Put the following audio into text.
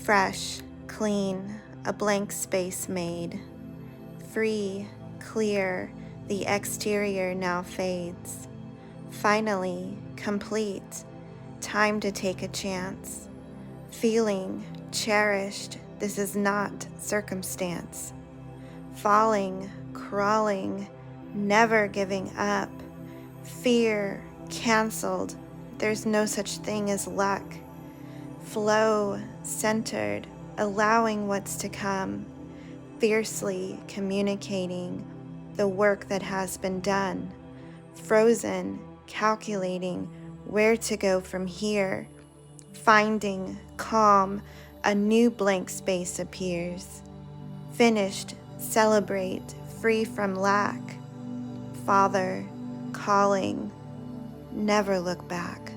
Fresh, clean, a blank space made. Free, clear, the exterior now fades. Finally, complete, time to take a chance. Feeling, cherished, this is not circumstance. Falling, crawling, never giving up. Fear, canceled, there's no such thing as luck. Flow, centered, allowing what's to come. Fiercely communicating the work that has been done. Frozen, calculating where to go from here. Finding calm, a new blank space appears. Finished, celebrate, free from lack. Father, calling, never look back.